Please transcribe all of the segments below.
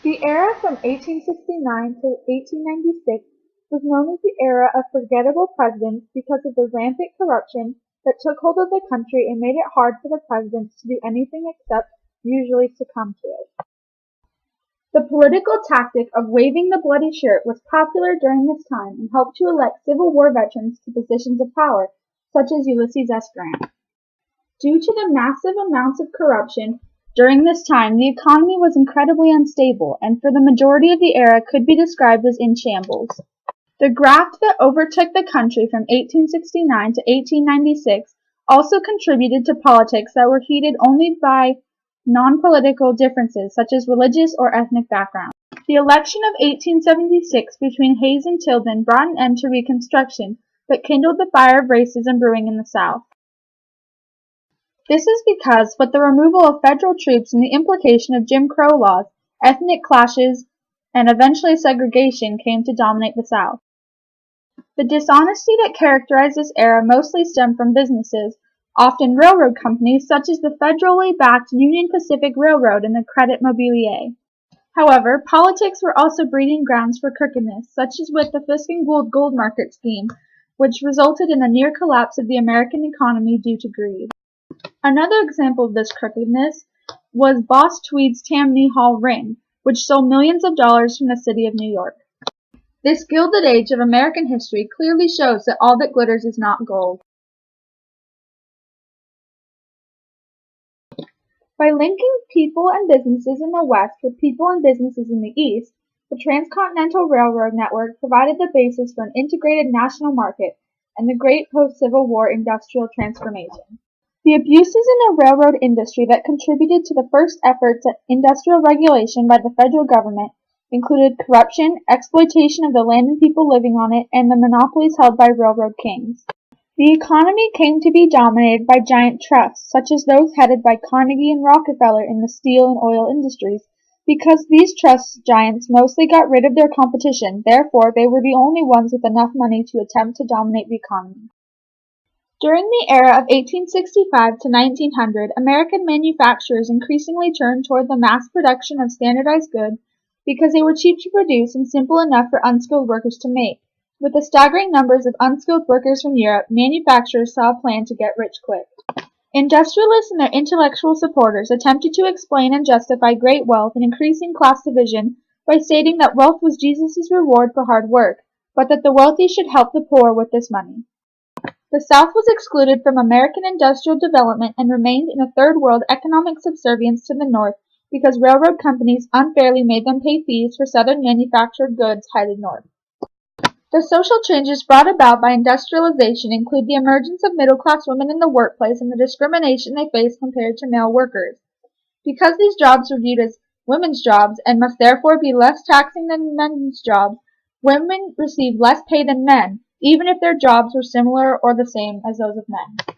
The era from 1869 to 1896 was known as the era of forgettable presidents because of the rampant corruption that took hold of the country and made it hard for the presidents to do anything except usually succumb to it. The political tactic of waving the bloody shirt was popular during this time and helped to elect Civil War veterans to positions of power, such as Ulysses S. Grant. Due to the massive amounts of corruption during this time, the economy was incredibly unstable and for the majority of the era could be described as in shambles. The graft that overtook the country from 1869 to 1896 also contributed to politics that were heated only by non-political differences such as religious or ethnic background. The election of 1876 between Hayes and Tilden brought an end to Reconstruction, but kindled the fire of racism brewing in the South. This is because, with the removal of federal troops and the implication of Jim Crow laws, ethnic clashes and eventually segregation came to dominate the South. The dishonesty that characterized this era mostly stemmed from businesses, often railroad companies such as the federally backed Union Pacific Railroad and the Credit Mobilier. However, politics were also breeding grounds for crookedness, such as with the Fisk and Gould gold market scheme, which resulted in the near collapse of the American economy due to greed. Another example of this crookedness was Boss Tweed's Tammany Hall ring, which stole millions of dollars from the city of New York. This gilded age of American history clearly shows that all that glitters is not gold. By linking people and businesses in the West with people and businesses in the East, the Transcontinental Railroad network provided the basis for an integrated national market and the great post-Civil War industrial transformation. The abuses in the railroad industry that contributed to the first efforts at industrial regulation by the federal government included corruption, exploitation of the land and people living on it, and the monopolies held by railroad kings. The economy came to be dominated by giant trusts, such as those headed by Carnegie and Rockefeller in the steel and oil industries, because these trust giants mostly got rid of their competition, therefore they were the only ones with enough money to attempt to dominate the economy. During the era of 1865 to 1900, American manufacturers increasingly turned toward the mass production of standardized goods because they were cheap to produce and simple enough for unskilled workers to make. With the staggering numbers of unskilled workers from Europe, manufacturers saw a plan to get rich quick. Industrialists and their intellectual supporters attempted to explain and justify great wealth and increasing class division by stating that wealth was Jesus' reward for hard work, but that the wealthy should help the poor with this money. The South was excluded from American industrial development and remained in a third world economic subservience to the North because railroad companies unfairly made them pay fees for Southern manufactured goods headed north. The social changes brought about by industrialization include the emergence of middle-class women in the workplace and the discrimination they face compared to male workers. Because these jobs were viewed as women's jobs and must therefore be less taxing than men's jobs, women received less pay than men, even if their jobs were similar or the same as those of men.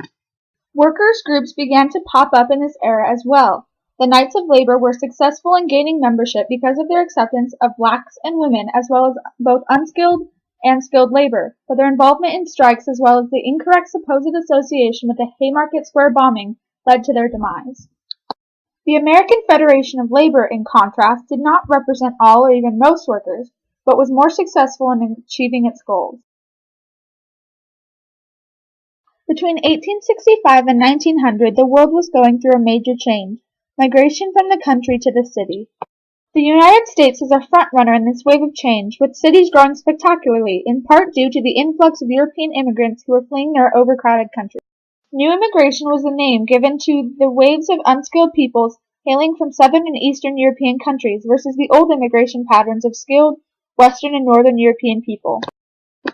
Workers' groups began to pop up in this era as well. The Knights of Labor were successful in gaining membership because of their acceptance of blacks and women as well as both unskilled and skilled labor, but their involvement in strikes as well as the incorrect supposed association with the Haymarket Square bombing led to their demise. The American Federation of Labor, in contrast, did not represent all or even most workers, but was more successful in achieving its goals. Between 1865 and 1900, the world was going through a major change, migration from the country to the city. The United States was a front-runner in this wave of change, with cities growing spectacularly, in part due to the influx of European immigrants who were fleeing their overcrowded country. New immigration was the name given to the waves of unskilled peoples hailing from southern and eastern European countries versus the old immigration patterns of skilled western and northern European people.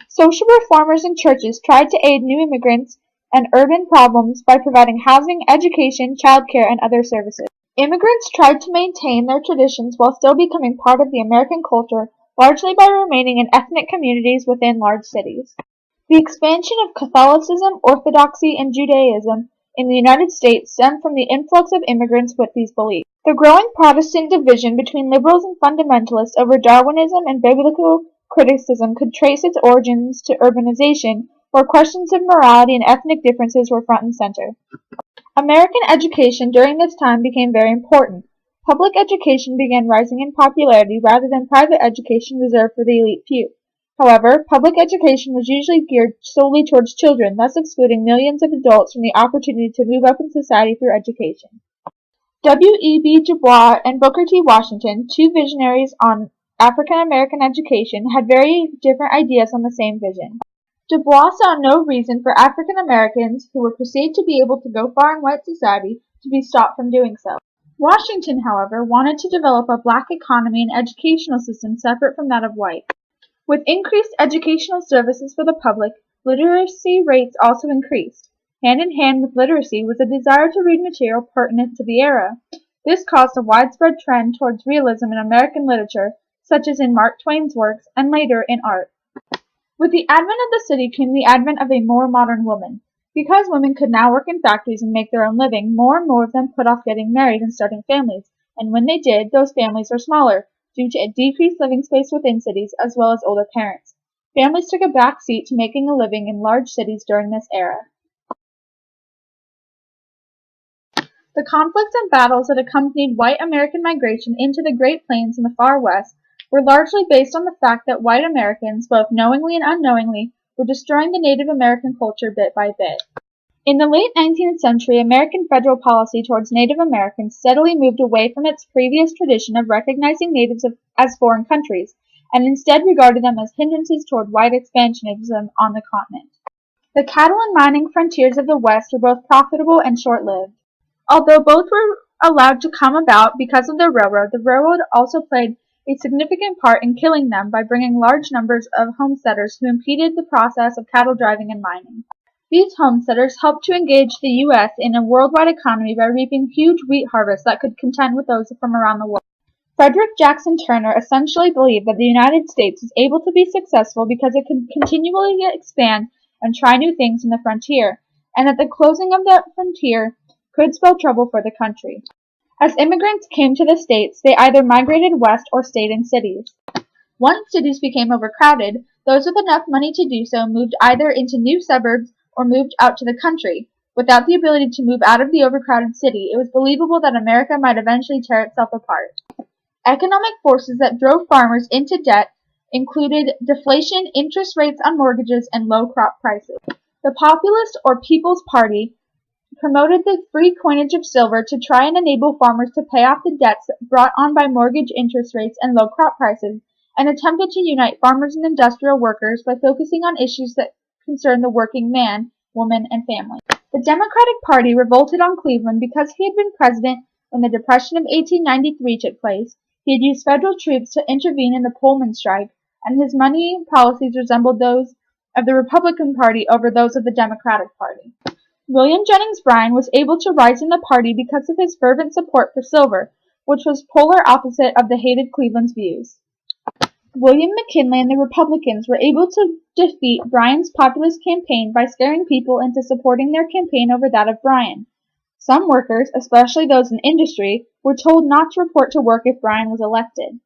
Social reformers and churches tried to aid new immigrants and urban problems by providing housing, education, childcare, and other services. Immigrants tried to maintain their traditions while still becoming part of the American culture, largely by remaining in ethnic communities within large cities. The expansion of Catholicism, Orthodoxy, and Judaism in the United States stemmed from the influx of immigrants with these beliefs. The growing Protestant division between liberals and fundamentalists over Darwinism and biblical criticism could trace its origins to urbanization, where questions of morality and ethnic differences were front and center. American education during this time became very important. Public education began rising in popularity rather than private education reserved for the elite few. However, public education was usually geared solely towards children, thus excluding millions of adults from the opportunity to move up in society through education. W. E. B. Du Bois and Booker T. Washington, two visionaries on African American education, had very different ideas on the same vision. Du Bois saw no reason for African Americans, who were perceived to be able to go far in white society, to be stopped from doing so. Washington, however, wanted to develop a black economy and educational system separate from that of white. With increased educational services for the public, literacy rates also increased. Hand in hand with literacy was a desire to read material pertinent to the era. This caused a widespread trend towards realism in American literature, such as in Mark Twain's works and later in art. With the advent of the city came the advent of a more modern woman. Because women could now work in factories and make their own living, more and more of them put off getting married and starting families, and when they did, those families were smaller, due to a decreased living space within cities as well as older parents. Families took a back seat to making a living in large cities during this era. The conflicts and battles that accompanied white American migration into the Great Plains in the far west were largely based on the fact that white Americans, both knowingly and unknowingly, were destroying the Native American culture bit by bit. In the late 19th century, American federal policy towards Native Americans steadily moved away from its previous tradition of recognizing natives as foreign countries, and instead regarded them as hindrances toward white expansionism on the continent. The cattle and mining frontiers of the West were both profitable and short-lived. Although both were allowed to come about because of the railroad also played a significant part in killing them by bringing large numbers of homesteaders who impeded the process of cattle driving and mining. These homesteaders helped to engage the U.S. in a worldwide economy by reaping huge wheat harvests that could contend with those from around the world. Frederick Jackson Turner essentially believed that the United States was able to be successful because it could continually expand and try new things in the frontier, and that the closing of the frontier could spell trouble for the country. As immigrants came to the States, they either migrated west or stayed in cities. Once cities became overcrowded, those with enough money to do so moved either into new suburbs or moved out to the country. Without the ability to move out of the overcrowded city, it was believable that America might eventually tear itself apart. Economic forces that drove farmers into debt included deflation, interest rates on mortgages, and low crop prices. The Populist or People's Party promoted the free coinage of silver to try and enable farmers to pay off the debts brought on by mortgage interest rates and low crop prices, and attempted to unite farmers and industrial workers by focusing on issues that concerned the working man, woman, and family. The Democratic Party revolted on Cleveland because he had been president when the Depression of 1893 took place. He had used federal troops to intervene in the Pullman strike, and his money policies resembled those of the Republican Party over those of the Democratic Party. William Jennings Bryan was able to rise in the party because of his fervent support for silver, which was polar opposite of the hated Cleveland's views. William McKinley and the Republicans were able to defeat Bryan's populist campaign by scaring people into supporting their campaign over that of Bryan. Some workers, especially those in industry, were told not to report to work if Bryan was elected.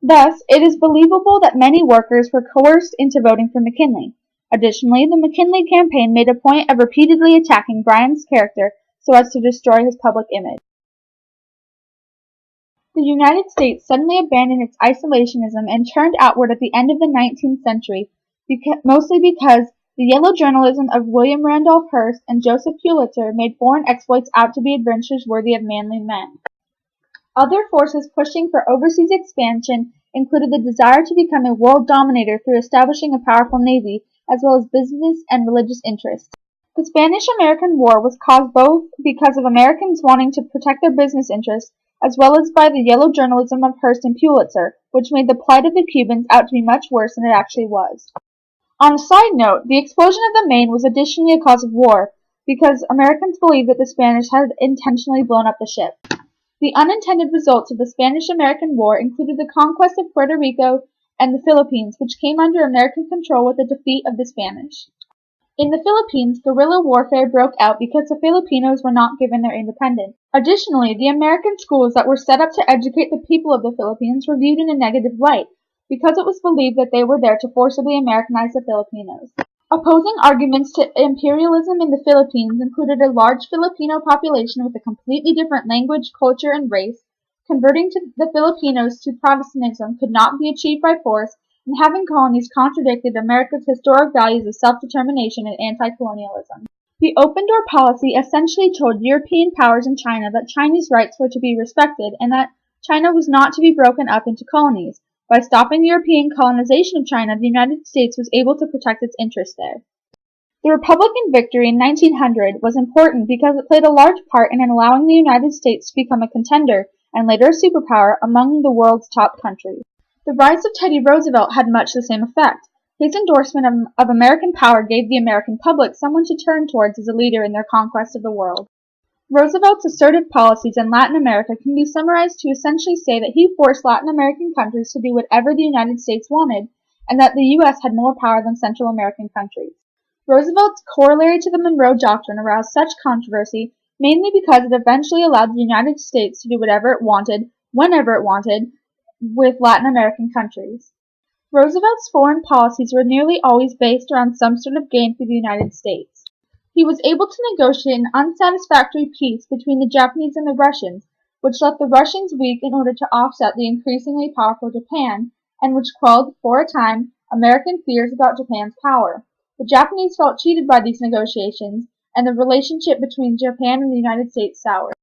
Thus, it is believable that many workers were coerced into voting for McKinley. Additionally, the McKinley campaign made a point of repeatedly attacking Bryan's character so as to destroy his public image. The United States suddenly abandoned its isolationism and turned outward at the end of the 19th century, mostly because the yellow journalism of William Randolph Hearst and Joseph Pulitzer made foreign exploits out to be adventures worthy of manly men. Other forces pushing for overseas expansion included the desire to become a world dominator through establishing a powerful navy, as well as business and religious interests. The Spanish-American War was caused both because of Americans wanting to protect their business interests, as well as by the yellow journalism of Hearst and Pulitzer, which made the plight of the Cubans out to be much worse than it actually was. On a side note, the explosion of the Maine was additionally a cause of war, because Americans believed that the Spanish had intentionally blown up the ship. The unintended results of the Spanish-American War included the conquest of Puerto Rico and the Philippines, which came under American control with the defeat of the Spanish. In the Philippines, guerrilla warfare broke out because the Filipinos were not given their independence. Additionally, the American schools that were set up to educate the people of the Philippines were viewed in a negative light, because it was believed that they were there to forcibly Americanize the Filipinos. Opposing arguments to imperialism in the Philippines included a large Filipino population with a completely different language, culture, and race, Converting the Filipinos to Protestantism could not be achieved by force, and having colonies contradicted America's historic values of self-determination and anti-colonialism. The open door policy essentially told European powers in China that Chinese rights were to be respected and that China was not to be broken up into colonies. By stopping the European colonization of China, the United States was able to protect its interests there. The Republican victory in 1900 was important because it played a large part in allowing the United States to become a contender and later a superpower among the world's top countries. The rise of Teddy Roosevelt had much the same effect. His endorsement of American power gave the American public someone to turn towards as a leader in their conquest of the world. Roosevelt's assertive policies in Latin America can be summarized to essentially say that he forced Latin American countries to do whatever the United States wanted, and that the U.S. had more power than Central American countries. Roosevelt's corollary to the Monroe Doctrine aroused such controversy mainly because it eventually allowed the United States to do whatever it wanted, whenever it wanted, with Latin American countries. Roosevelt's foreign policies were nearly always based around some sort of gain for the United States. He was able to negotiate an unsatisfactory peace between the Japanese and the Russians, which left the Russians weak in order to offset the increasingly powerful Japan, and which quelled, for a time, American fears about Japan's power. The Japanese felt cheated by these negotiations, and the relationship between Japan and the United States soured.